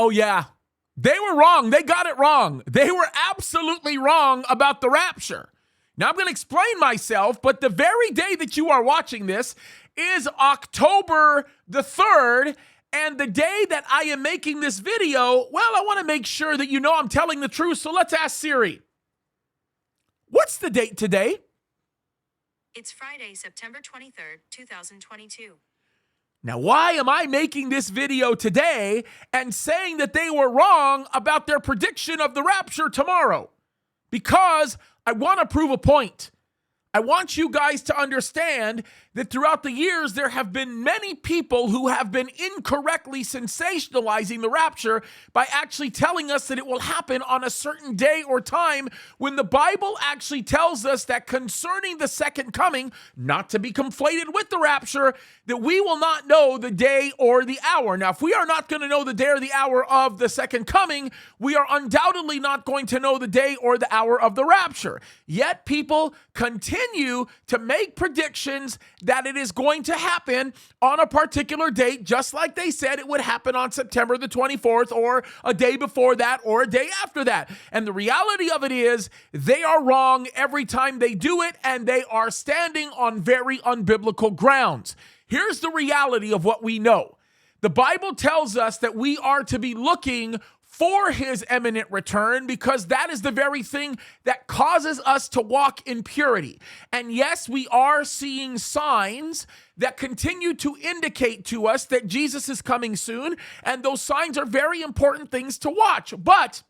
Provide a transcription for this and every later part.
Oh, yeah. They were wrong. They got it wrong. They were absolutely wrong about the rapture. Now, I'm going to explain myself, but the very day that you are watching this is October the 3rd, and the day that I am making this video, well, I want to make sure that you know I'm telling the truth, so let's ask Siri. What's the date today? It's Friday, September 23rd, 2022. Now, why am I making this video today and saying that they were wrong about their prediction of the rapture tomorrow? Because I want to prove a point. I want you guys to understand that throughout the years, there have been many people who have been incorrectly sensationalizing the rapture by actually telling us that it will happen on a certain day or time, when the Bible actually tells us that concerning the second coming, not to be conflated with the rapture, that we will not know the day or the hour. Now, if we are not going to know the day or the hour of the second coming, we are undoubtedly not going to know the day or the hour of the rapture. Yet people continue to make predictions that it is going to happen on a particular date, just like they said it would happen on September the 24th, or a day before that, or a day after that. And the reality of it is, they are wrong every time they do it, and they are standing on very unbiblical grounds. Here's the reality of what we know. The Bible tells us that we are to be looking for his imminent return, because that is the very thing that causes us to walk in purity. And yes, we are seeing signs that continue to indicate to us that Jesus is coming soon, and those signs are very important things to watch. But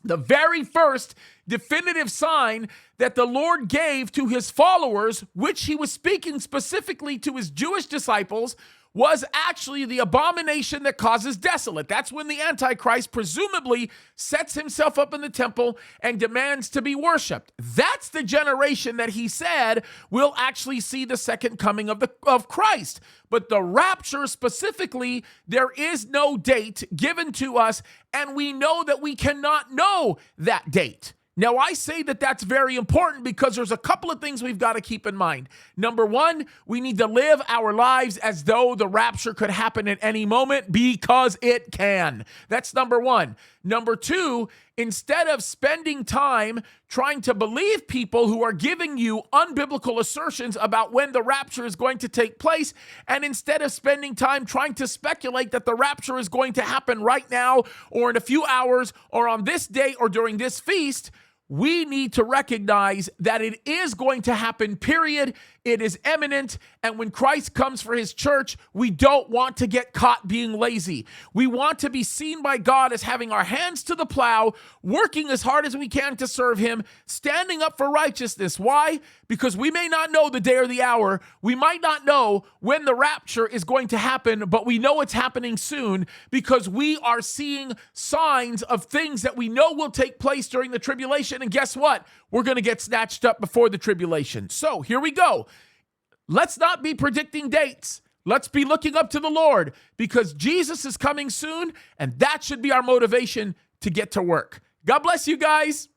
the very first definitive sign that the Lord gave to his followers, which he was speaking specifically to his Jewish disciples, was actually the abomination that causes desolate. That's when the Antichrist presumably sets himself up in the temple and demands to be worshiped. That's the generation that he said will actually see the second coming of Christ. But the rapture specifically, there is no date given to us, and we know that we cannot know that date. Now, I say that that's very important because there's a couple of things we've got to keep in mind. Number one, we need to live our lives as though the rapture could happen at any moment, because it can. That's number one. Number two, instead of spending time trying to believe people who are giving you unbiblical assertions about when the rapture is going to take place, and instead of spending time trying to speculate that the rapture is going to happen right now, or in a few hours, or on this day, or during this feast, we need to recognize that it is going to happen, period. It is imminent. And when Christ comes for his church, we don't want to get caught being lazy. We want to be seen by God as having our hands to the plow, working as hard as we can to serve him, standing up for righteousness. Why? Because we may not know the day or the hour. We might not know when the rapture is going to happen, but we know it's happening soon, because we are seeing signs of things that we know will take place during the tribulation. And guess what? We're going to get snatched up before the tribulation. So here we go. Let's not be predicting dates. Let's be looking up to the Lord, because Jesus is coming soon, and that should be our motivation to get to work. God bless you guys.